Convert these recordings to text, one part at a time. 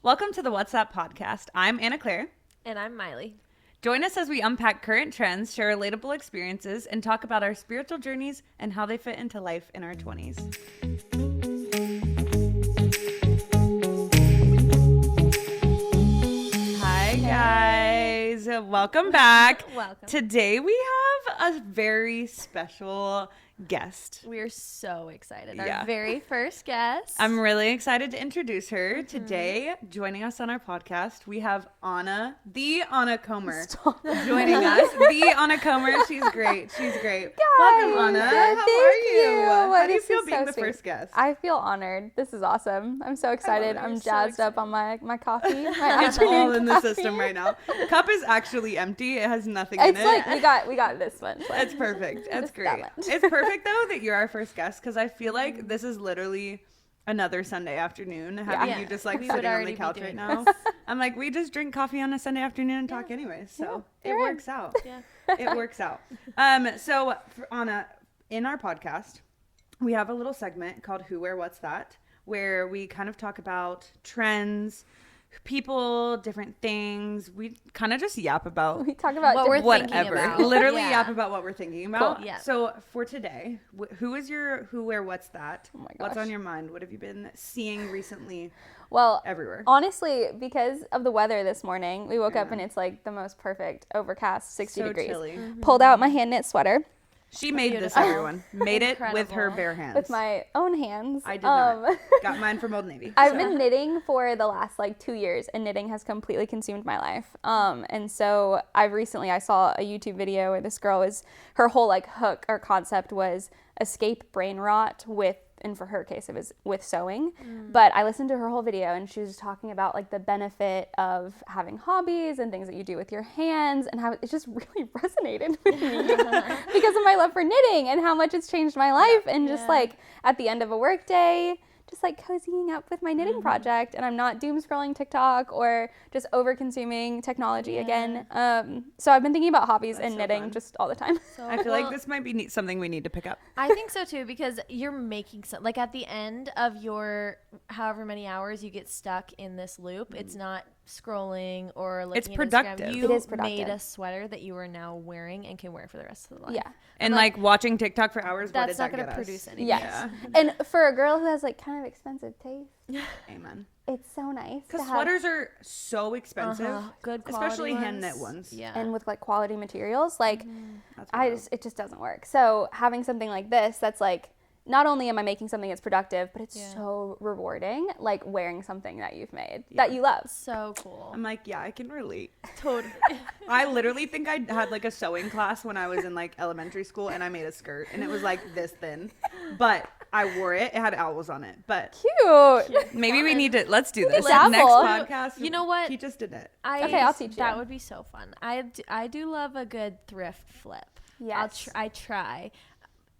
Welcome to the What's Up podcast. I'm Anna Claire. And I'm Miley. Join us as we unpack current trends, share relatable experiences, and talk about our spiritual journeys and how they fit into life in our 20s. Hi, guys. Welcome back. Welcome. Today we have a very special guest. We're so excited. Yeah. Our very first guest. I'm really excited to introduce her. Today, joining us on our podcast, we have Anna, the Anna Comer, joining us. The Anna Comer. She's great. She's great. Guys, welcome, Anna. How are you? How do you This feel is being so the sweet. first guest? I feel honored. This is awesome. I'm so excited. We're I'm so jazzed up excited. on my coffee. My It's all afternoon in the coffee. system right now. Cup is actually empty. It has nothing in It's it. like we got this one. It's perfect. It's Just that great. much. It's perfect though that you're our first guest because I feel like this is literally another Sunday afternoon having Yeah. you just like We would sitting on already the be couch doing right now. I'm like, we just drink coffee on a Sunday afternoon and talk anyways. So it you're works out. Yeah. It works out. So for Anna, in our podcast, we have a little segment called Who, Where, What's That, where we kind of talk about trends, people, different things. We kind of just yap about We talk about What we're different- thinking whatever. about. Literally Yeah. yap about what we're thinking about. Cool. Yeah. So for today, who is your Who, Where, What's That? Oh my What's gosh. on your mind? What have you been seeing recently Well, everywhere? honestly, because of the weather this morning, we woke up Yeah. and it's like the most perfect overcast, 60 So degrees. chilly. Pulled out my hand knit sweater She made this, Beautiful. everyone. Made it with her Incredible. bare hands. with my own hands. I did not. Got mine from Old Navy. I've been knitting for the last like 2 years, and knitting has completely consumed my life. And so I saw a YouTube video where this girl her whole like hook or concept was escape brain rot and for her case it was with sewing. But I listened to her whole video and she was talking about like the benefit of having hobbies and things that you do with your hands and how it just really resonated with me because of my love for knitting and how much it's changed my life and just Yeah. like at the end of a work day just like cozying up with my knitting project and I'm not doom scrolling TikTok or just over consuming technology again. So I've been thinking about hobbies and so knitting fun. just all the time. So, I feel like this might be something we need to pick up. I think so too, because you're making like at the end of your however many hours you get stuck in this loop, it's not scrolling or looking It's at productive. Instagram. You It is made productive. a sweater that you are now wearing and can wear for the rest of the life. Yeah. And like watching TikTok for hours, what That's did not that going get to us? produce anything. Yes. Yeah. And for a girl who has like kind of expensive taste, Amen. it's so nice to Because have sweaters are so expensive, Good quality especially ones. hand knit ones. Yeah. and with like quality materials, like That's I wild. it just doesn't work. So having something like this that's like not only am I making something that's productive, but it's Yeah. so rewarding, like wearing something that you've made that you love. So cool. I'm like, yeah, I can relate. Totally. I literally think I had like a sewing class when I was in like elementary school and I made a skirt and it was like this thin, but I wore it. It had owls on it, but Cute. maybe we need to, let's do this. dabble. Next podcast. You know what? Teach us to knit. Okay, I'll teach you. That would be so fun. I do love a good thrift flip. Yes. I try.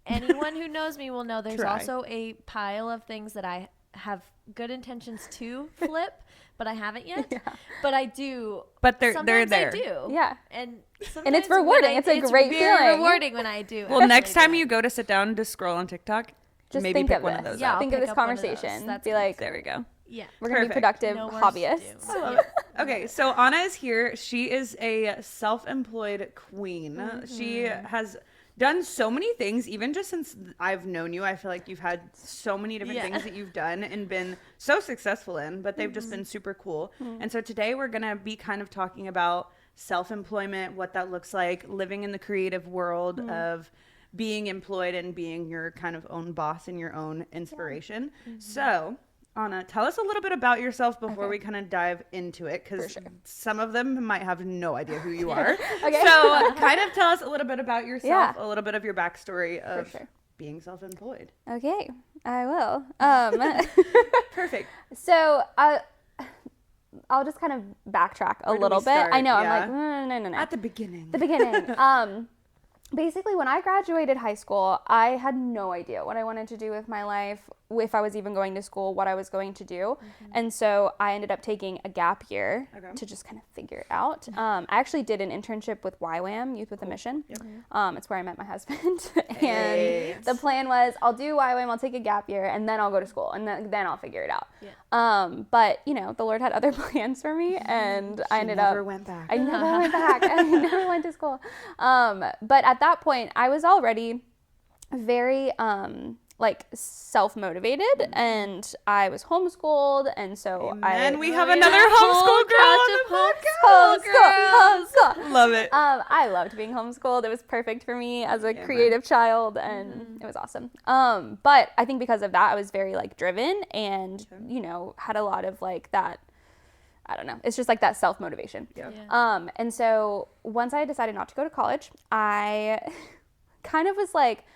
Anyone who knows me will know there's Try. also a pile of things that I have good intentions to flip, but I haven't yet. But I do. But they're Sometimes there. I do. Yeah. And it's sometimes when rewarding. It's a great very feeling. rewarding when I do. Well, next actually time do you it. go to sit down to scroll on TikTok, Just maybe think pick of one this. of those Yeah, up. I'll Think of pick this up one of those. conversation. That's Be good. like, There we go. Yeah. we're gonna be Perfect. productive No worse to do. hobbyists. So- Okay, so Anna is here. She is a self-employed queen. She has done so many things, even just since I've known you. I feel like you've had so many different things that you've done and been so successful in, but they've just been super cool. And so today we're going to be kind of talking about self-employment, what that looks like, living in the creative world of being employed and being your kind of own boss and your own inspiration. So Anna, tell us a little bit about yourself before we kind of dive into it, because some of them might have no idea who you are. Okay. So kind of tell us a little bit about yourself, Yeah. a little bit of your backstory of sure. being self-employed. Okay, I will. Perfect. So I'll just kind of backtrack a Where do little we bit. start? I know. Yeah. I'm like, no. At the beginning. The beginning. Basically, when I graduated high school, I had no idea what I wanted to do with my life. if I was even going to school, what I was going to do. And so I ended up taking a gap year to just kind of figure it out. I actually did an internship with YWAM, Youth with a Mission. It's where I met my husband. And the plan was, I'll do YWAM, I'll take a gap year, and then I'll go to school, and then I'll figure it out. But, you know, the Lord had other plans for me, and I ended up... I never went back. I never went to school. But at that point, I was already very... like self-motivated, and I was homeschooled, and so and we have another homeschool girl on the podcast. Homeschool. Love it. I loved being homeschooled. It was perfect for me as a creative child, and it was awesome. But I think because of that, I was very like driven, and you know, had a lot of like that. I don't know. It's just like that self-motivation. And so once I decided not to go to college, I kind of was like,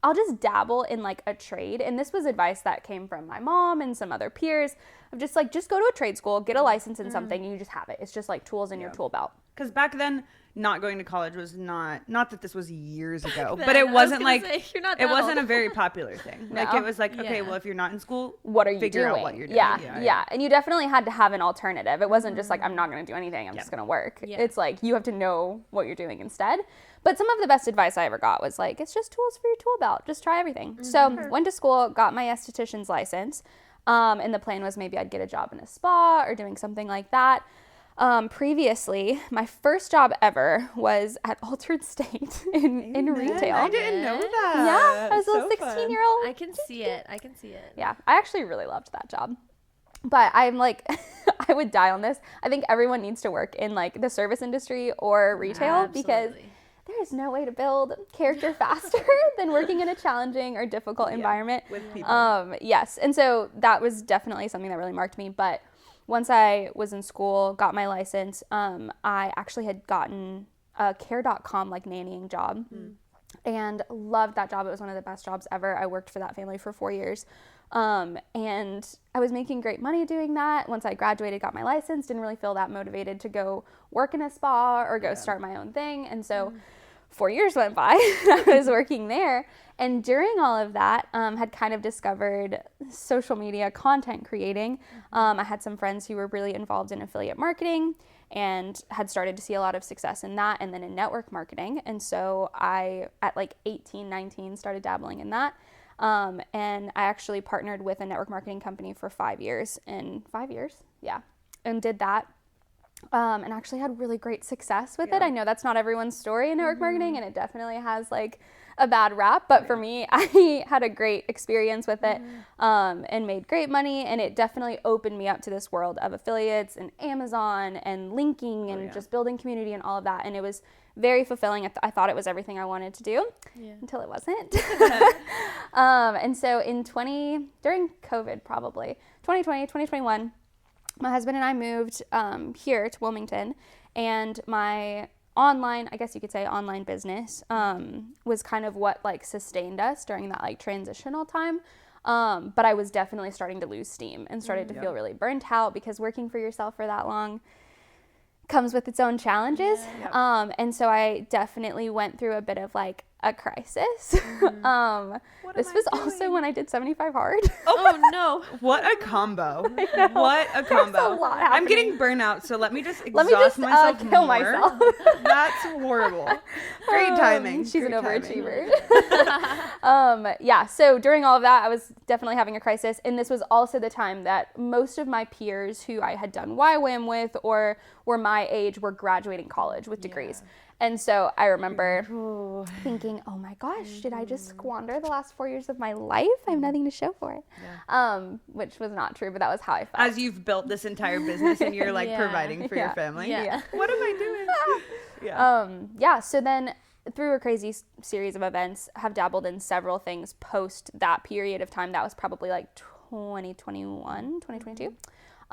I'll just dabble in like a trade. And this was advice that came from my mom and some other peers of just like, just go to a trade school, get a license in something, and you just have it. It's just like tools in your tool belt. Because back then, not going to college was not that this was years ago, but it wasn't like, it wasn't a very popular thing. No. Like it was like, okay, well, if you're not in school, what are you figure doing? out what you're doing. Yeah. And you definitely had to have an alternative. It wasn't just like, I'm not going to do anything, I'm just going to work. It's like, you have to know what you're doing instead. But some of the best advice I ever got was like, it's just tools for your tool belt. Just try everything. So went to school, got my esthetician's license. And the plan was maybe I'd get a job in a spa or doing something like that. Previously, my first job ever was at Altered State in retail. I didn't know that. Yeah, I was a 16-year-old. I can see it. Yeah, I actually really loved that job. But I'm like, I would die on this. I think everyone needs to work in like the service industry or retail because there is no way to build character faster than working in a challenging or difficult environment. With people. Yes. And so that was definitely something that really marked me. But once I was in school, got my license, I actually had gotten a care.com like nannying job and loved that job. It was one of the best jobs ever. I worked for that family for 4 years. And I was making great money doing that. Once I graduated, got my license, didn't really feel that motivated to go work in a spa or go start my own thing. And so 4 years went by, I was working there. And during all of that, had kind of discovered social media content creating. I had some friends who were really involved in affiliate marketing and had started to see a lot of success in that and then in network marketing. And so I, at like 18, 19, started dabbling in that. And I actually partnered with a network marketing company for 5 years. And did that. And actually had really great success with it. I know that's not everyone's story in network marketing, and it definitely has like a bad rap, but for me, I had a great experience with it, and made great money, and it definitely opened me up to this world of affiliates and Amazon and linking and just building community and all of that. And it was very fulfilling. I thought it was everything I wanted to do until it wasn't. And so during COVID, probably 2020, 2021, my husband and I moved here to Wilmington, and my online, I guess you could say online business was kind of what like sustained us during that like transitional time. But I was definitely starting to lose steam and started to feel really burnt out because working for yourself for that long comes with its own challenges. And so I definitely went through a bit of like a crisis. This was also when I did 75 hard. Oh no. What a combo. What a combo. There's a lot happening. I'm getting burnout, so let me just exhaust myself kill more. myself. That's horrible. Great timing. She's Great an timing. overachiever. So during all of that, I was definitely having a crisis. And this was also the time that most of my peers who I had done YWAM with or were my age were graduating college with degrees. And so I remember thinking, oh my gosh, did I just squander the last 4 years of my life? I have nothing to show for it. Which was not true, but that was how I felt. As you've built this entire business and you're like providing for your family. What am I doing? So then through a crazy series of events, have dabbled in several things post that period of time. That was probably like 2021, 2022.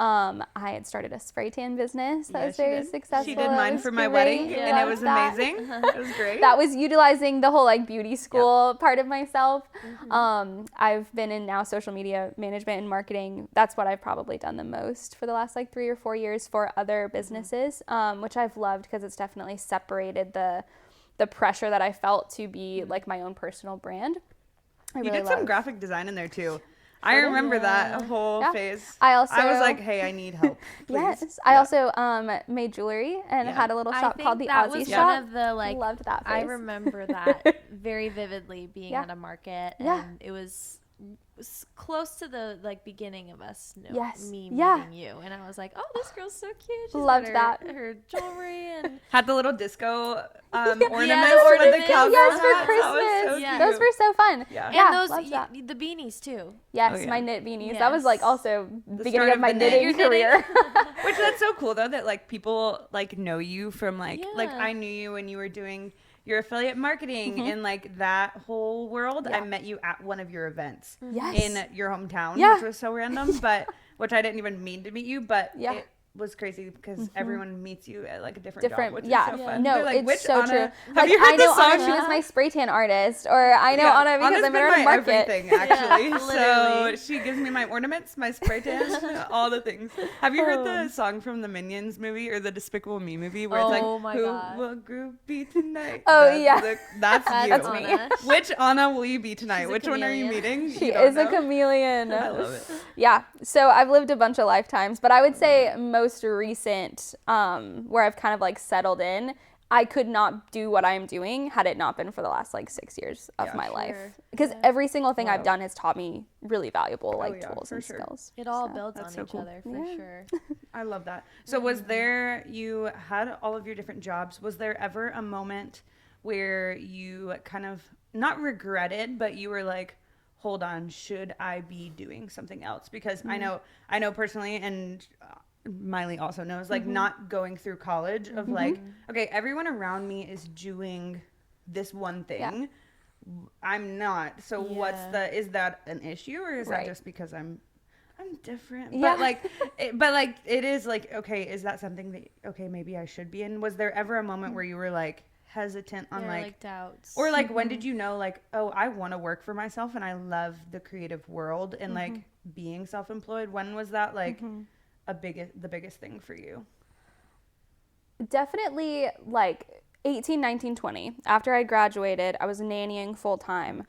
I had started a spray tan business that was very successful. She did mine for my wedding, and it was amazing. It was great. That was utilizing the whole like beauty school part of myself. I've been in now social media management and marketing. That's what I've probably done the most for the last like 3 or 4 years for other businesses, which I've loved because it's definitely separated the pressure that I felt to be like my own personal brand. You did some graphic design in there too. I remember Yeah. that whole Yeah. phase. I was also- like, hey, I need help. Please. Yes. I also made jewelry and Yeah. had a little I shop think called the that Aussie was Shop. one of the like. Loved that I phase. remember that very vividly being Yeah. at a market, Yeah. and it was close to the like beginning of us Yes. me Yeah. meeting you, and I was like, oh, this girl's so cute. She's Loved got that. her jewelry and Had the little disco ornaments the with the ornaments. cowgirl Yes, hats. for That was so Christmas. Yeah. Those were so fun. Yeah. Yeah, and those loved that. the beanies too. Yes, Oh, yeah. my knit beanies. That was like Yes. also the beginning start of of my the knit. knitting Your knitting. career. Which that's so cool though that like people like know you from like Yeah. I knew you when you were doing your affiliate marketing and like that whole world. Yeah. I met you at one of your events Yes. in your hometown, Yeah. which was so random, but which I didn't even mean to meet you, but Yeah. it was crazy because everyone meets you at like a different Different, job, which yeah. is so fun. No, They're like, it's which so Anna? true. Have Like, you heard I know the song? Anna, she was my spray tan artist, or I know Anna because Anna's I met her been at a my market. everything actually. So literally. she gives me my ornaments, my spray tan, all the things. Have you heard the song from the Minions movie or the Despicable Me movie where it's Oh like, my "Who God. will group be tonight?" Oh, That's yeah. that's you. That's me. Anna. Which Anna will you be tonight? She's a Which one are you chameleon. meeting? She You don't is a know? chameleon. I love it. Yeah. So I've lived a bunch of lifetimes, but I would say most recent, where I've kind of like settled in, I could not do what I'm doing had it not been for the last like 6 years of Yeah. my Sure. life. Because every single thing I've Wow. done has taught me really valuable like yeah, tools for and sure. skills. It all So, builds that's on so each cool. other for Yeah. sure. I love that. So was there, you had all of your different jobs. Was there ever a moment where you kind of not regretted, but you were like, hold on, should I be doing something else? Because I know personally, and Miley also knows, like not going through college of like, okay, everyone around me is doing this one thing. Yeah. I'm not. So what's Yeah. the, is that an issue or is Right. that just because I'm different? Yeah. But like it is like, okay, is that something that, okay, maybe I should be in? Was there ever a moment where you were like hesitant on There are, like doubts. or like when did you know like, oh, I want to work for myself and I love the creative world and like being self-employed? When was that like the biggest thing for you? Definitely like 18, 19, 20. After I graduated, I was nannying full time,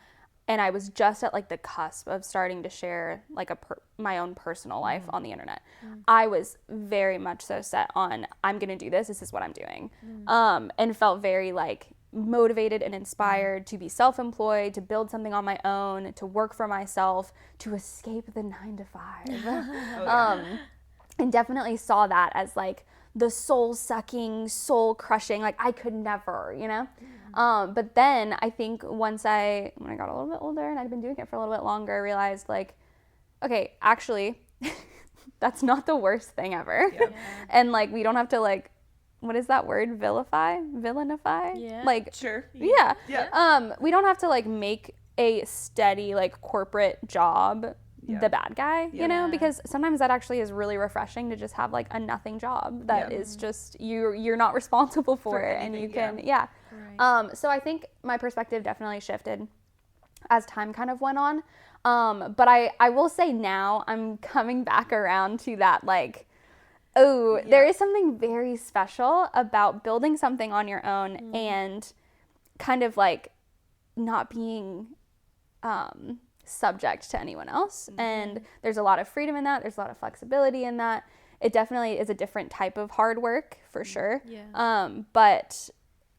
and I was just at like the cusp of starting to share like my own personal life on the internet. I was very much so set on, I'm going to do this. This is what I'm doing. And felt very like motivated and inspired to be self-employed, to build something on my own, to work for myself, to escape the 9 to 5. And definitely saw that as like the soul-sucking, soul-crushing, like I could never, you know? But then I think when I got a little bit older and I'd been doing it for a little bit longer, I realized like, okay, actually, that's not the worst thing ever. Yeah. And like, we don't have to like, what is that word? Villanify? Yeah. Like, Sure. yeah. Yeah. We don't have to like make a steady like corporate job Yeah. the bad guy, you know, Yeah. because sometimes that actually is really refreshing to just have like a nothing job that Yeah. is just you're not responsible for it and you anything, can Right. so I think my perspective definitely shifted as time kind of went on. But I will say now I'm coming back around to that like, there is something very special about building something on your own and kind of like not being subject to anyone else. And there's a lot of freedom in that. There's a lot of flexibility in that. It definitely is a different type of hard work for sure. Yeah. But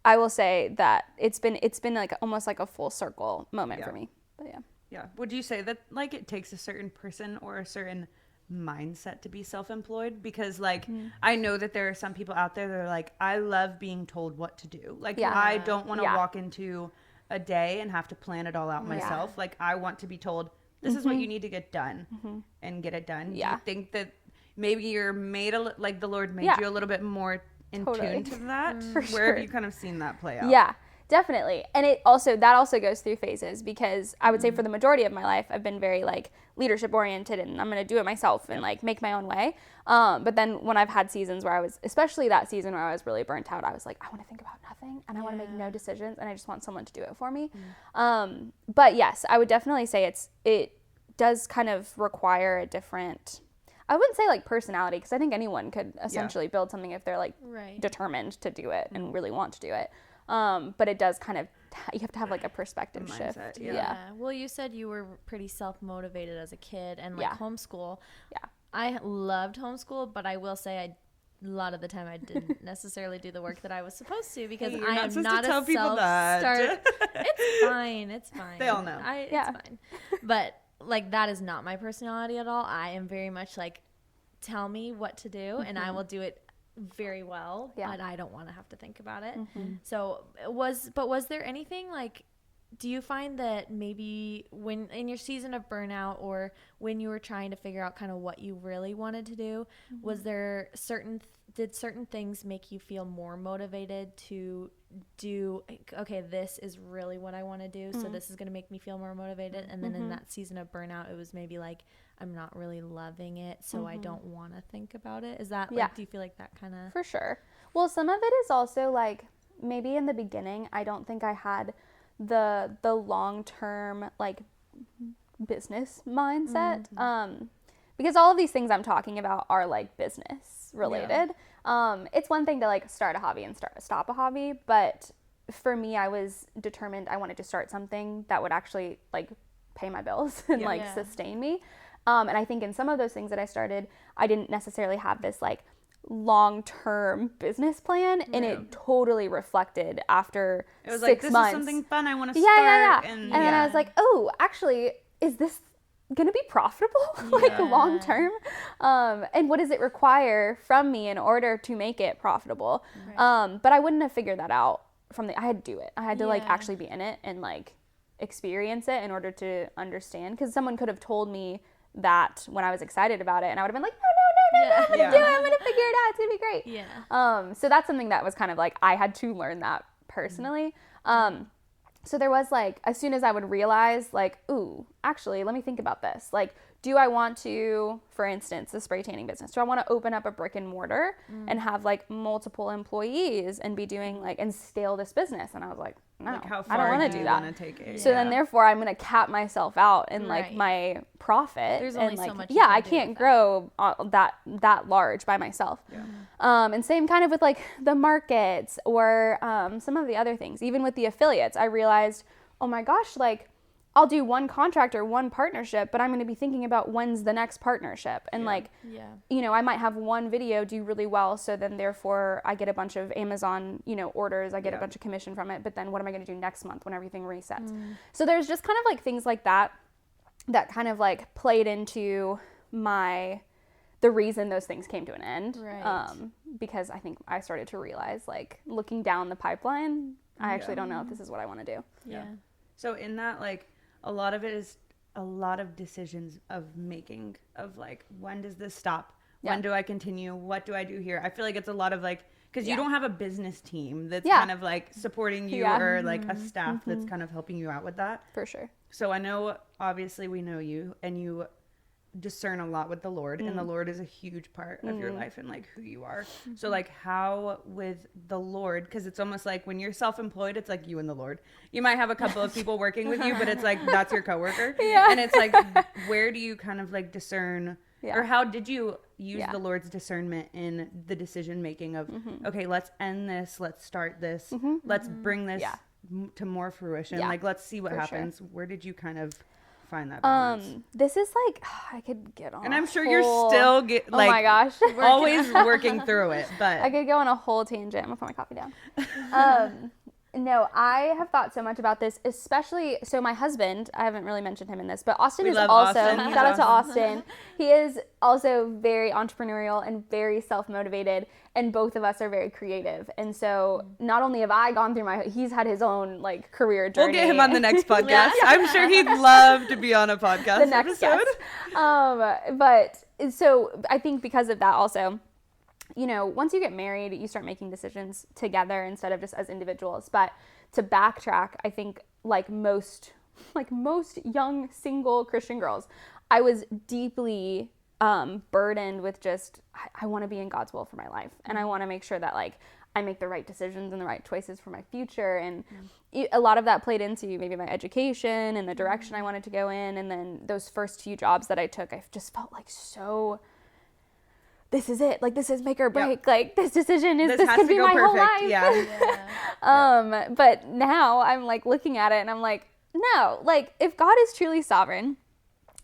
I will say that it's been like almost like a full circle moment for me. But yeah. Yeah. Would you say that like it takes a certain person or a certain mindset to be self-employed? Because like I know that there are some people out there that are like, I love being told what to do. Like Yeah. I don't want to Yeah. walk into a day and have to plan it all out myself. Like I want to be told this is what you need to get done and get it done. Yeah. Do you think that maybe you're made like the Lord made Yeah. you a little bit more in Totally. tune to that? For Where have sure. you kind of seen that play out? Yeah, definitely. And that also goes through phases, because I would say for the majority of my life, I've been very like leadership oriented and I'm going to do it myself and like make my own way. But then when I've had seasons where especially that season where I was really burnt out, I was like, I want to think about nothing and I want to make no decisions and I just want someone to do it for me. But yes, I would definitely say it does kind of require a different, I wouldn't say like personality, because I think anyone could essentially build something if they're like Right. determined to do it and really want to do it. But it does kind of you have to have like a perspective A shift. mindset, Yeah. Well, you said you were pretty self-motivated as a kid and like homeschool. Yeah. I loved homeschool, but I will say a lot of the time I didn't necessarily do the work that I was supposed to because Hey, I am not tell a people that. self-start. It's fine. It's fine. They all know. It's fine. But like that is not my personality at all. I am very much like, tell me what to do and I will do it very well. Yeah. But I don't want to have to think about it. So was there anything like, do you find that maybe when in your season of burnout or when you were trying to figure out kind of what you really wanted to do, was there did certain things make you feel more motivated to do, okay, this is really what I want to do, so this is going to make me feel more motivated, and then in that season of burnout, it was maybe like, I'm not really loving it, so I don't want to think about it. Is that like, do you feel like that kind of? For sure. Well, some of it is also like, maybe in the beginning, I don't think I had the long-term like business mindset, because all of these things I'm talking about are like business related. It's one thing to like start a hobby and stop a hobby, but for me, I was determined I wanted to start something that would actually like pay my bills and sustain me. And I think in some of those things that I started, I didn't necessarily have this like long-term business plan, and it totally reflected after 6 months. It was like, this is something fun I want to start. And then I was like, oh, actually, is this gonna be profitable like long-term? And what does it require from me in order to make it profitable? But I wouldn't have figured that out I had to do it. I had to like actually be in it and like experience it in order to understand, because someone could have told me that when I was excited about it, and I would have been like, no, I'm gonna do it, I'm gonna figure it out, it's gonna be great. So that's something that was kind of like, I had to learn that personally. So there was like, as soon as I would realize like, ooh, actually, let me think about this. Like, do I want to, for instance, the spray tanning business, do I want to open up a brick and mortar and have like multiple employees and be doing like, and scale this business? And I was like, no, like, how I don't far want to do that. Take it? So then therefore I'm going to cap myself out in like my profit. There's and only like, so much you can I do can't with grow that large by myself. And same kind of with like the markets or some of the other things. Even with the affiliates, I realized, oh my gosh, like I'll do one contract or one partnership, but I'm going to be thinking about when's the next partnership. And you know, I might have one video do really well, so then therefore I get a bunch of Amazon, you know, orders, I get a bunch of commission from it, but then what am I going to do next month when everything resets? So there's just kind of like things like that kind of like played into the reason those things came to an end. Because I think I started to realize, like, looking down the pipeline, I actually don't know if this is what I want to do. So in that, like, a lot of it is a lot of decisions of making, of like, when does this stop? When do I continue? What do I do here? I feel like it's a lot of like, because you don't have a business team that's kind of like supporting you or like a staff that's kind of helping you out with that. For sure. So I know, obviously we know you and you discern a lot with the Lord, and the Lord is a huge part of your life and like who you are. So like, how with the Lord, because it's almost like when you're self-employed, it's like you and the Lord. You might have a couple of people working with you, but it's like that's your coworker. And it's like, where do you kind of like discern, or how did you use the Lord's discernment in the decision making of, okay, let's end this, let's start this, let's bring this to more fruition, like let's see what happens. Where did you kind of find that balance? This is like, I could get on, and I'm sure you're still like, oh my gosh, always working through it, but I could go on a whole tangent. I'm gonna put my coffee down. No, I have thought so much about this, especially, so my husband, I haven't really mentioned him in this, but Austin is also, shout out to Austin. He is also very entrepreneurial and very self-motivated, and both of us are very creative. And so not only have I gone through he's had his own like career journey. We'll get him on the next podcast. I'm sure he'd love to be on a podcast the next episode. Guest. But so I think because of that also, you know, once you get married, you start making decisions together instead of just as individuals. But to backtrack, I think like most young single Christian girls, I was deeply burdened with just, I want to be in God's will for my life. And I want to make sure that like I make the right decisions and the right choices for my future. And a lot of that played into maybe my education and the direction I wanted to go in. And then those first few jobs that I took, I just felt like so this is it. Like, this is make or break. Like, this decision is, this has could to be go my whole perfect. life. Yeah. But now I'm like looking at it and I'm like, no, like if God is truly sovereign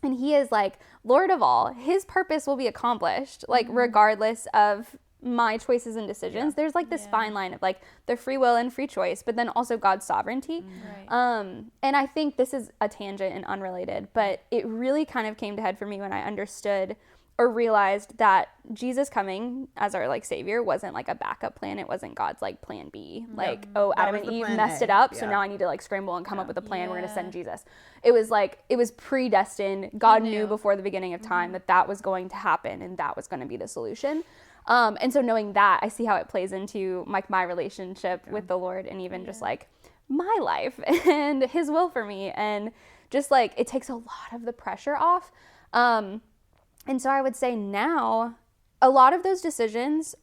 and he is like Lord of all, his purpose will be accomplished, like regardless of my choices and decisions. There's like this fine line of like the free will and free choice, but then also God's sovereignty. And I think this is a tangent and unrelated, but it really kind of came to head for me when I understood or realized that Jesus coming as our like savior wasn't like a backup plan. It wasn't God's like plan B. Like, oh, Adam and Eve messed it up, so now I need to like scramble and come up with a plan. We're going to send Jesus. It was like, it was predestined. God knew before the beginning of time that was going to happen and that was going to be the solution. And so knowing that, I see how it plays into like my relationship with the Lord and even just like my life and his will for me. And just like, it takes a lot of the pressure off. And so I would say now, a lot of those decisions,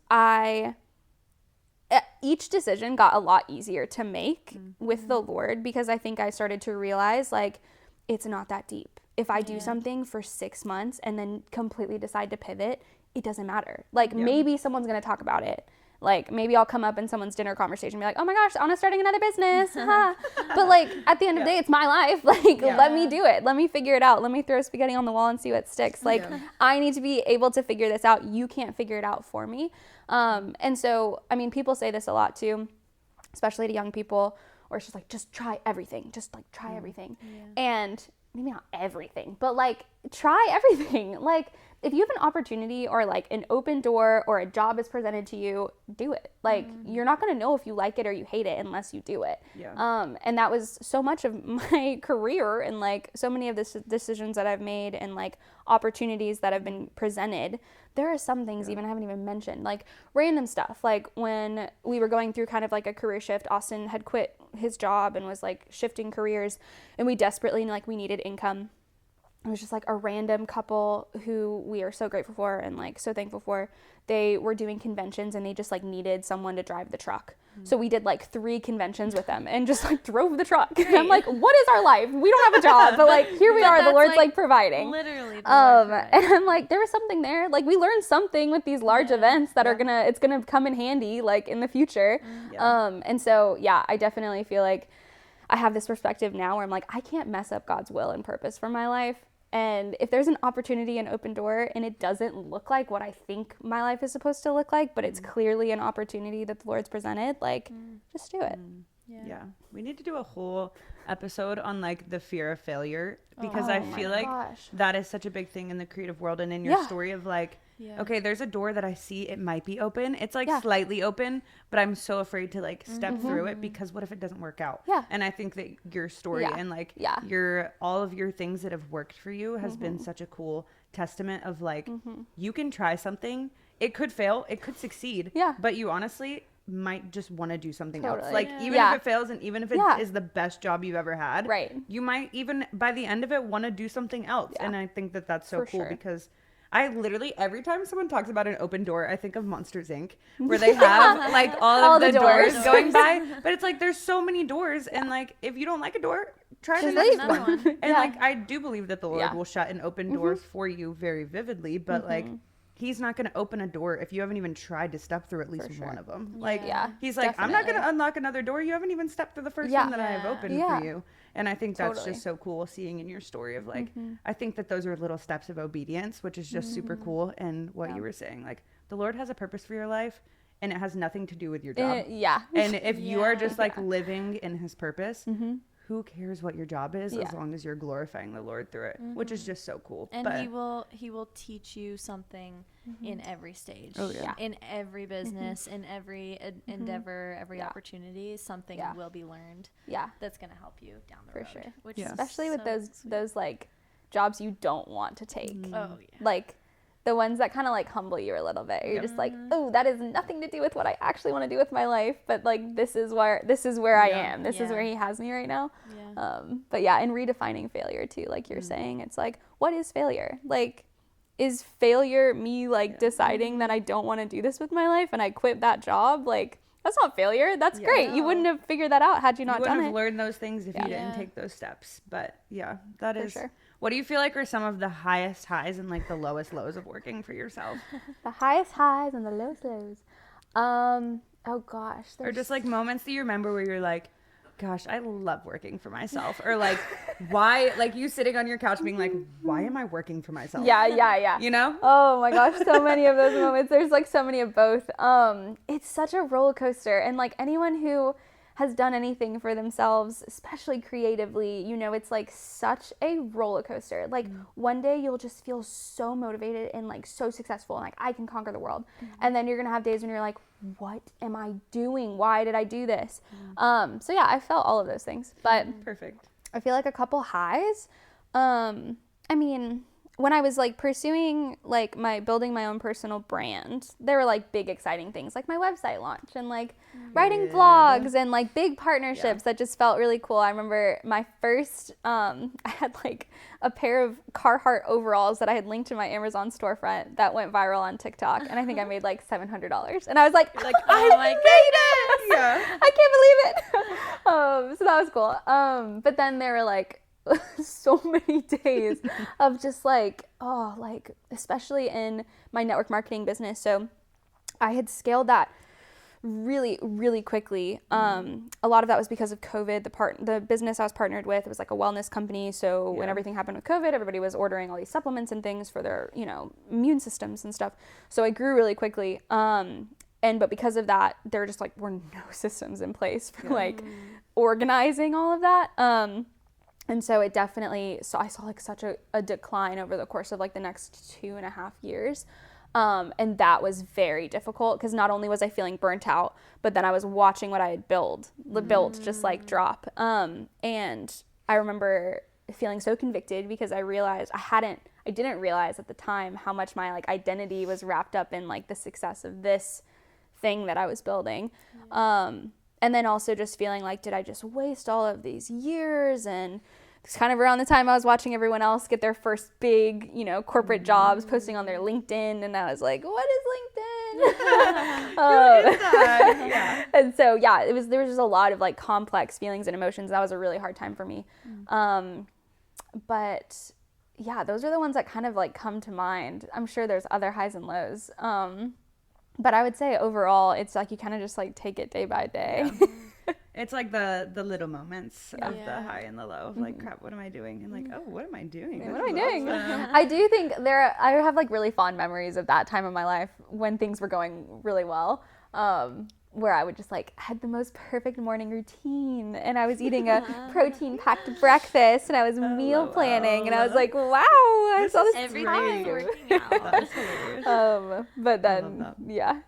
each decision got a lot easier to make with the Lord, because I think I started to realize like, it's not that deep. If I do something for 6 months and then completely decide to pivot, it doesn't matter. Like maybe someone's going to talk about it. Like maybe I'll come up in someone's dinner conversation and be like, oh my gosh, Anna's starting another business. But like at the end of the day, it's my life. Like let me do it. Let me figure it out. Let me throw spaghetti on the wall and see what sticks. Like I need to be able to figure this out. You can't figure it out for me. And so, I mean, people say this a lot too, especially to young people, or it's just like, just try everything. Just like try everything. And maybe not everything, but like try everything. Like if you have an opportunity or like an open door or a job is presented to you, do it. Like you're not going to know if you like it or you hate it unless you do it. And that was so much of my career and like so many of the decisions that I've made and like opportunities that have been presented. There are some things even I haven't even mentioned, like random stuff. Like when we were going through kind of like a career shift, Austin had quit his job and was like shifting careers, and we desperately like we needed income. It was just like a random couple who we are so grateful for and like so thankful for. They were doing conventions and they just like needed someone to drive the truck. So we did like 3 conventions with them and just like drove the truck. And I'm like, what is our life? We don't have a job, but like here we are, the Lord's like providing. Literally. And I'm like, there was something there. Like we learned something with these large events that are it's gonna come in handy like in the future. And so I definitely feel like I have this perspective now where I'm like, I can't mess up God's will and purpose for my life. And if there's an opportunity, an open door, and it doesn't look like what I think my life is supposed to look like, but it's clearly an opportunity that the Lord's presented, like, just do it. Yeah. We need to do a whole episode on like the fear of failure, because I feel like that is such a big thing in the creative world and in your story of like, okay, there's a door that I see, it might be open. It's like slightly open, but I'm so afraid to like step through it because what if it doesn't work out? And I think that your story and like all of your things that have worked for you has been such a cool testament of like, you can try something. It could fail. It could succeed. But you honestly might just want to do something else. Like even if it fails and even if it is the best job you've ever had, you might even by the end of it want to do something else. And I think that that's so cool because I literally, every time someone talks about an open door, I think of Monsters, Inc., where they have like all of the doors going by. But it's like, there's so many doors. And like, if you don't like a door, try the next one. And like, I do believe that the Lord will shut and open doors for you very vividly. But like, he's not going to open a door if you haven't even tried to step through at least one of them. Like, he's like, I'm not going to unlock another door. You haven't even stepped through the first one that I have opened for you. And I think that's just so cool seeing in your story of like, I think that those are little steps of obedience, which is just super cool. And what you were saying, like the Lord has a purpose for your life and it has nothing to do with your job. And if you are just like living in his purpose, who cares what your job is as long as you're glorifying the Lord through it, which is just so cool. And he will teach you something in every stage, in every business, in every endeavor, every opportunity, something will be learned that's going to help you down the road. For sure. Which especially with those like jobs you don't want to take. Mm-hmm. Like the ones that kind of like humble you a little bit. You're just like, oh, that has nothing to do with what I actually want to do with my life, but like this is where I am. This is where he has me right now. But in redefining failure too, like you're saying, it's like, what is failure? Like, is failure me like deciding that I don't want to do this with my life and I quit that job? Like, that's not failure. That's great. You wouldn't have figured that out had you not done it. You wouldn't have learned those things if you didn't take those steps. But that is what do you feel like are some of the highest highs and like the lowest lows of working for yourself? The highest highs and the lowest lows. Oh gosh. Or just like moments that you remember where you're like, gosh, I love working for myself. Or like, why, like you sitting on your couch being like, why am I working for myself? Yeah. You know? Oh my gosh, so many of those moments. There's like so many of both. It's such a roller coaster, and like anyone who has done anything for themselves, especially creatively, you know, it's like such a roller coaster. Like one day you'll just feel so motivated and like so successful and like I can conquer the world. And then you're going to have days when you're like, what am I doing? Why did I do this? So yeah, I felt all of those things, but perfect. I feel like a couple highs. I mean, when I was like pursuing like building my own personal brand, there were like big exciting things like my website launch and like writing vlogs and like big partnerships that just felt really cool. I remember my first, I had like a pair of Carhartt overalls that I had linked to my Amazon storefront that went viral on TikTok, and I think I made like $700. And I was like, oh my made it! Yeah. I can't believe it. So that was cool. But then there were like so many days of just like, especially in my network marketing business. So I had scaled that really, really quickly. A lot of that was because of COVID. The business I was partnered with, it was like a wellness company. So when everything happened with COVID, everybody was ordering all these supplements and things for their, immune systems and stuff. So I grew really quickly. But because of that, there just like were no systems in place for like organizing all of that. And so it definitely, I saw like such a decline over the course of like the next 2.5 years. And that was very difficult because not only was I feeling burnt out, but then I was watching what I had built just like drop. And I remember feeling so convicted because I realized I didn't realize at the time how much my like identity was wrapped up in like the success of this thing that I was building. And then also just feeling like, did I just waste all of these years? And it's kind of around the time I was watching everyone else get their first big, corporate jobs, posting on their LinkedIn. And I was like, what is LinkedIn? Who is that? Yeah. And so, there was just a lot of like complex feelings and emotions. That was a really hard time for me. But yeah, those are the ones that kind of like come to mind. I'm sure there's other highs and lows. But I would say overall, it's like you kind of just like take it day by day. Yeah. It's like the little moments of the high and the low of like, crap, what am I doing? And like, oh, what am I doing? What am I doing? I do think I have like really fond memories of that time of my life when things were going really well. Where I would just like had the most perfect morning routine, and I was eating a protein-packed breakfast, and I was meal planning, and I was like, wow, I saw this everything is working out. That's hilarious. But then, yeah.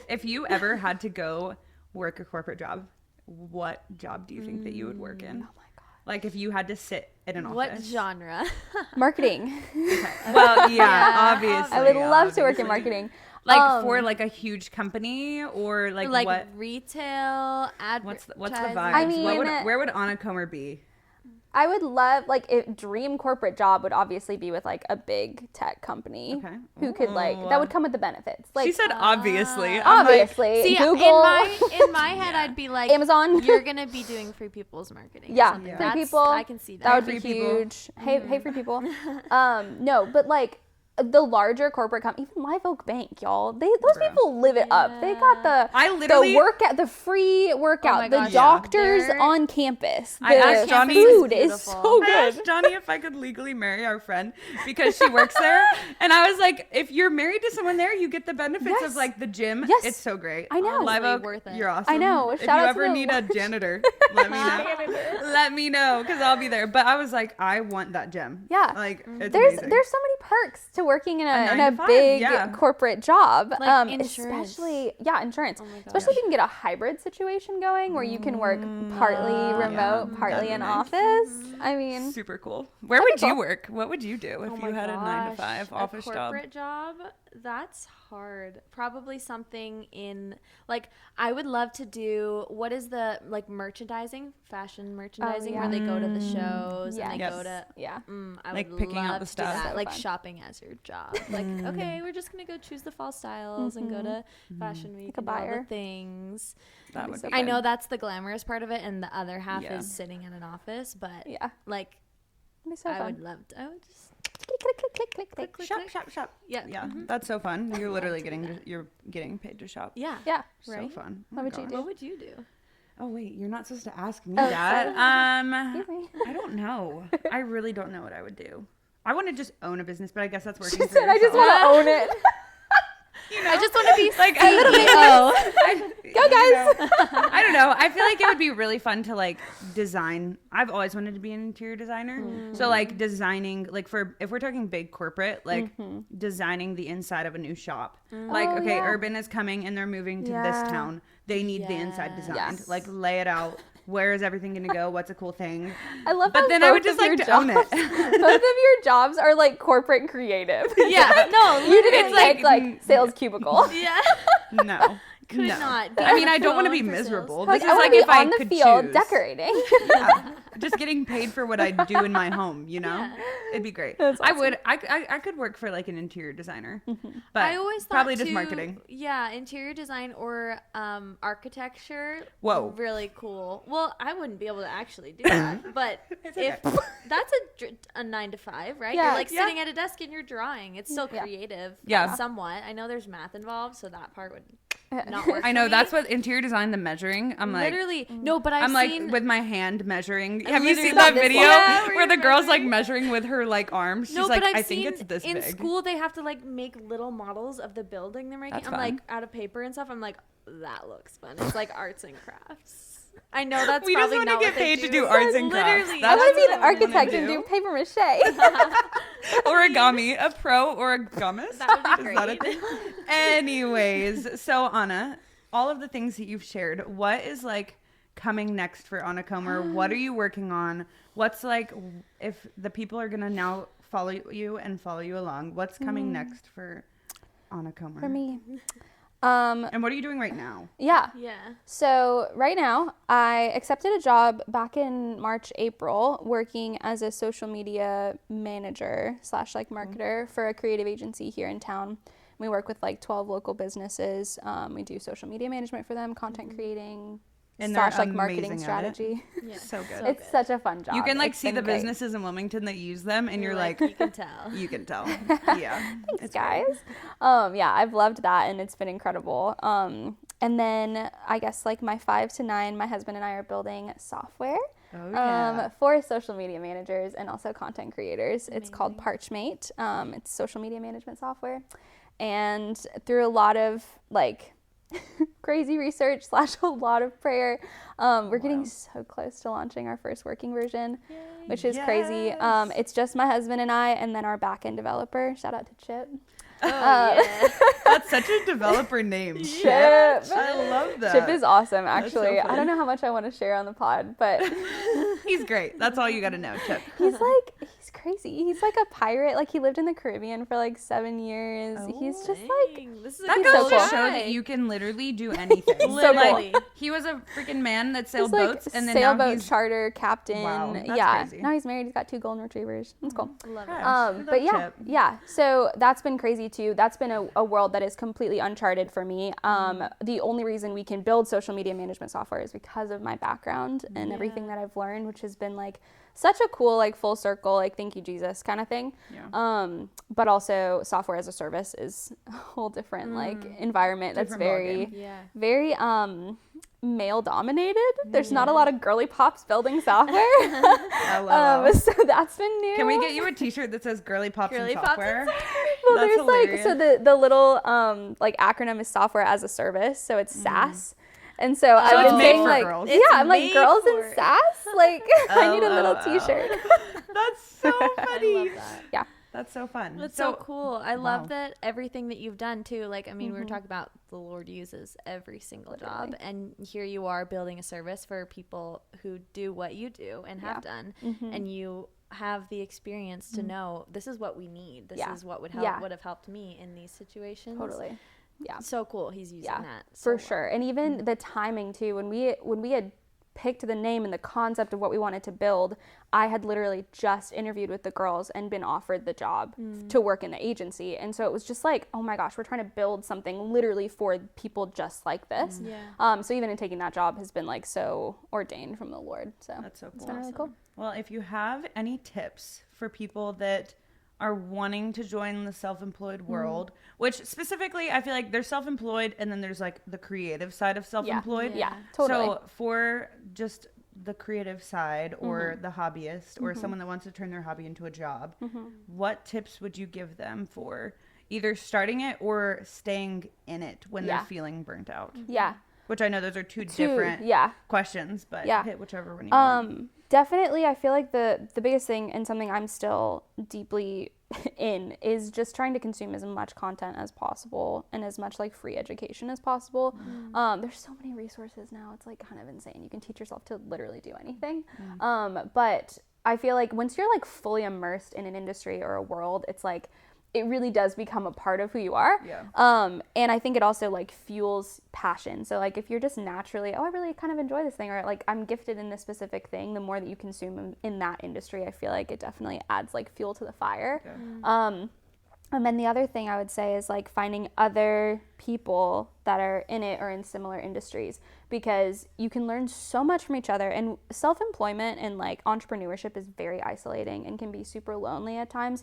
If you ever had to go work a corporate job, what job do you think that you would work in? Oh my God. Like if you had to sit in an office. What genre? Marketing. Okay. Well, yeah, obviously. I would love to work in marketing. Like for like a huge company or like what? Retail, What's the vibes? I mean, where would Anna Comer be? I would love, like, dream corporate job would obviously be with, like, a big tech company who could, like, that would come with the benefits. Like, she said obviously. Obviously. See, Google. in my head, I'd be like, Amazon. You're going to be doing free people's marketing. Yeah, Free people. I can see that. That would be huge. Hey, free people. No, but, like, the larger corporate company, even Live Oak Bank, y'all, those people live it up. They got the free workout, the doctors on campus. I asked Johnny, food is so good. I asked Johnny if I could legally marry our friend because she works there, and I was like, if you're married to someone there, you get the benefits of like the gym. Yes. It's so great. I know. Live Oak, worth it. you're awesome. I know. If you ever need a janitor, let me know. Let me know because I'll be there. But I was like, I want that gym. Yeah. Like it's there's amazing. so many perks to working in a 9 to 5, big corporate job. Like insurance. Especially insurance. Oh my gosh. Especially if you can get a hybrid situation going where you can work partly remote, partly in office. I mean, super cool. Where would you work? What would you do if you had a 9 to 5 office job? Corporate job? That's hard. Probably something in like I would love to do. What is the like merchandising, fashion merchandising, where they go to the shows and they go to I like would picking love out the to do stuff. that. So like fun. shopping as your job. Like okay, we're just gonna go choose the fall styles and go to fashion week and all the things. That would be I know that's the glamorous part of it, and the other half is sitting in an office. But like It'd be so I fun. would love to. I would just Click. Shop. Yeah. Yeah, that's so fun. You're literally getting paid to shop. Yeah. Yeah. So Right? fun. Oh What my would you gosh. do? What would you do? Oh wait, you're not supposed to ask me Oh, that. Excuse me. I don't know. I really don't know what I would do. I want to just own a business, but I guess that's working She for said, I just yourself. want to own it. I just want to be Like Go, guys. I don't know. I feel like it would be really fun to like design. I've always wanted to be an interior designer. So like designing, like for if we're talking big corporate, like designing the inside of a new shop. Like Oh, okay, yeah. Urban is coming and they're moving to this Yeah. town. They need the inside designed. Yes. Like lay it out. Where is everything going to go? What's a cool thing? I love But how then I would both just of your like to own jobs- it. Both of your jobs are like corporate creative. Yeah. No. You didn't It's like like- sales cubicle. Yeah. No. Could no. not. Be I mean, on I don't want to the be phone for sales. miserable. Like, This I is want like to be if I on the could field choose. decorating. Yeah. Just getting paid for what I do in my home, you know? Yeah. It'd be great. That's I awesome. would. I could work for like an interior designer, but I always thought probably just too, marketing. Yeah, interior design or architecture. Whoa. Really cool. Well, I wouldn't be able to actually do that, but if that's a 9 to 5, right? Yeah. You're like Yeah. sitting at a desk and you're drawing. It's still Yeah. creative. Yeah. Somewhat. I know there's math involved, so that part would not work. I for know me. that's what interior design. The measuring. I'm like. Literally no, but I've I'm like seen with my hand measuring. I Have you literally seen that got this video one. Yeah, where where you're the girl's like measuring. measuring with her like arms? She's no, like, but I've I seen think it's this in big. school they have to like make little models of the building they're making. That's I'm like fun. out of paper and stuff. I'm like, that looks fun. It's like arts and crafts. I know that's We just probably wanna not get what they paid to do. do arts and crafts. Literally, I That's want to be what an I wanna architect and do. do paper mache. Origami, a pro origamist. That would be Is that a great. thing? Anyways, so Anna, all of the things that you've shared, what is like coming next for Anna Comer? What are you working on? What's like, if the people are gonna now follow you and follow you along, what's coming next for Anna Comer? For me. And what are you doing right now? Yeah. Yeah. So right now, I accepted a job back in March, April, working as a social media manager / like marketer for a creative agency here in town. We work with like 12 local businesses. We do social media management for them, content creating And they're / like marketing amazing at it. strategy. Yeah. So good. It's such a fun job. You can like It's see been the great. businesses in Wilmington that use them, and you're like, you can tell. you can tell. Yeah. Thanks, guys. Yeah, I've loved that, and it's been incredible. And then I guess like my 5 to 9, my husband and I are building software Oh, yeah. for social media managers and also content creators. It's called Parchmate. It's social media management software. And through a lot of like crazy research / a lot of prayer, we're getting so close to launching our first working version, which is crazy. Yes. It's just my husband and I, and then our back-end developer. Shout out to Chip. Oh, yeah. That's such a developer name. Chip. I love that. Chip is awesome, That's so actually. I funny. don't know how much I want to share on the pod, but He's great. That's all you got to know, Chip. he's crazy. He's like a pirate. Like he lived in the Caribbean for like 7 years. He's just like, Dang, this is That He's goes so to cool. show that you can literally do anything. So literally. He was a freaking man that he's sailed like boats, and then now sailboat he's charter captain. Wow, that's yeah. crazy. Now he's married. He's got 2 golden retrievers. That's cool. Love Gosh, it. I love But yeah, Chip. yeah. So that's been crazy too. That's been a world that is completely uncharted for me. The only reason we can build social media management software is because of my background and everything that I've learned, which has been like such a cool, like full circle, like thank you Jesus kind of thing. Yeah. But also software as a service is a whole different like environment that's Different very, ballgame. Yeah. very male dominated. There's not a lot of girly pops building software. LOL. So that's been new. Can we get you a T-shirt that says "Girly Pops Girly and Pops Software"? Well, That's there's like, so hilarious. the little like acronym is software as a service, so it's SaaS. And so I've it's been made saying for like, girls. yeah, It's I'm like made girls for in it. SaaS. Like I need a little LOL. T-shirt. That's so I funny. love that. Yeah. That's so fun. That's so cool. I wow. love that everything that you've done too. Like, I mean, we were talking about the Lord uses every single job, and here you are building a service for people who do what you do and have done, and you have the experience to know this is what we need. This is what would help. Would have helped me in these situations. Totally. Yeah. So cool. He's using that For so sure. And even the timing too, when we had picked the name and the concept of what we wanted to build, I had literally just interviewed with the girls and been offered the job to work in the agency. And so it was just like, oh my gosh, we're trying to build something literally for people just like this. So even in taking that job has been like so ordained from the Lord. So that's so cool. It's been really cool. Well, if you have any tips for people that are wanting to join the self-employed world, which specifically I feel like there's self-employed and then there's like the creative side of self-employed. Yeah, totally. So for just the creative side or the hobbyist or someone that wants to turn their hobby into a job, what tips would you give them for either starting it or staying in it when they're feeling burnt out? Yeah. Which I know those are two different questions, but hit whichever one you want. Definitely, I feel like the biggest thing and something I'm still deeply in is just trying to consume as much content as possible and as much like free education as possible. There's so many resources now. It's like kind of insane. You can teach yourself to literally do anything. But I feel like once you're like fully immersed in an industry or a world, it's like it really does become a part of who you are. And I think it also like fuels passion. So like if you're just naturally, I really kind of enjoy this thing, or like I'm gifted in this specific thing, the more that you consume in that industry, I feel like it definitely adds like fuel to the fire. And then the other thing I would say is like finding other people that are in it or in similar industries, because you can learn so much from each other. And self-employment and like entrepreneurship is very isolating and can be super lonely at times.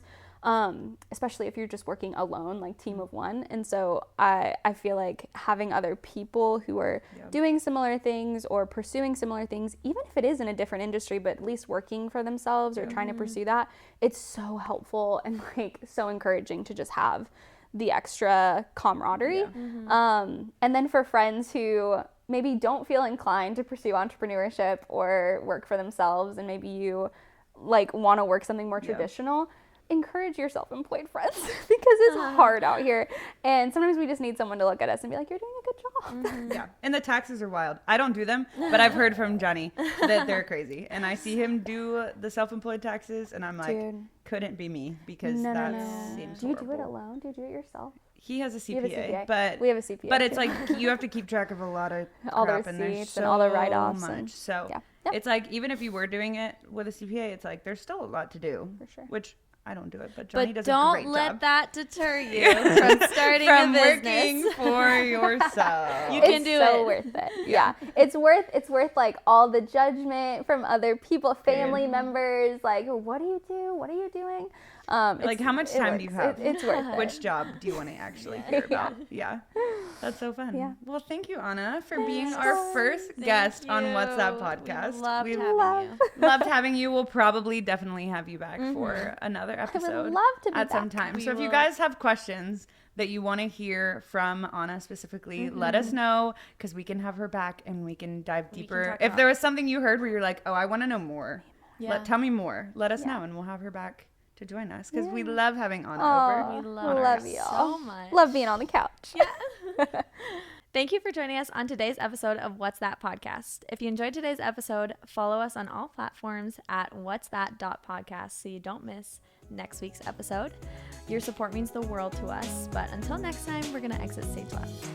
Especially if you're just working alone, like team of one. And so I feel like having other people who are doing similar things or pursuing similar things, even if it is in a different industry, but at least working for themselves or trying to pursue that, it's so helpful and like so encouraging to just have the extra camaraderie. And then for friends who maybe don't feel inclined to pursue entrepreneurship or work for themselves, and maybe you like want to work something more traditional, encourage your self-employed friends because it's hard out here, and sometimes we just need someone to look at us and be like, you're doing a good job. And the taxes are wild. I don't do them, but I've heard from Johnny that they're crazy, and I see him do the self-employed taxes and I'm like, dude, couldn't be me, because seems do you horrible. do it alone? Do you do it yourself? He has a CPA, but we have a CPA but it's too. like you have to keep track of a lot of all the crap, and there's receipts so and all the write-offs much. and, So it's like even if you were doing it with a CPA, it's like there's still a lot to do. For sure. Which I don't do it, but Johnny does a great job. Don't let that deter you from starting a business. Working for yourself. You can do it. It's so worth it. Yeah. It's worth like all the judgment from other people, family members, like, what do you do? What are you doing? Like, how much time do you have? It's worth it. Which job do you want to actually hear about? That's so fun. Yeah. Well, thank you, Anna, for being our first guest on What's That Podcast. We loved having you. We'll probably definitely have you back for another episode. I would love to be at back. some time. So if you guys have questions that you want to hear from Anna specifically, let us know, because we can have her back and we can dive deeper. If there was something you heard where you're like, oh, I want to know more, tell me more. Let us know, and we'll have her back to join us, because we love having Anna over. We love y'all so much. Love being on the couch. Thank you for joining us on today's episode of What's That Podcast. If you enjoyed today's episode, follow us on all platforms at whatsthat.podcast so you don't miss next week's episode. Your support means the world to us, but until next time, we're going to exit stage left.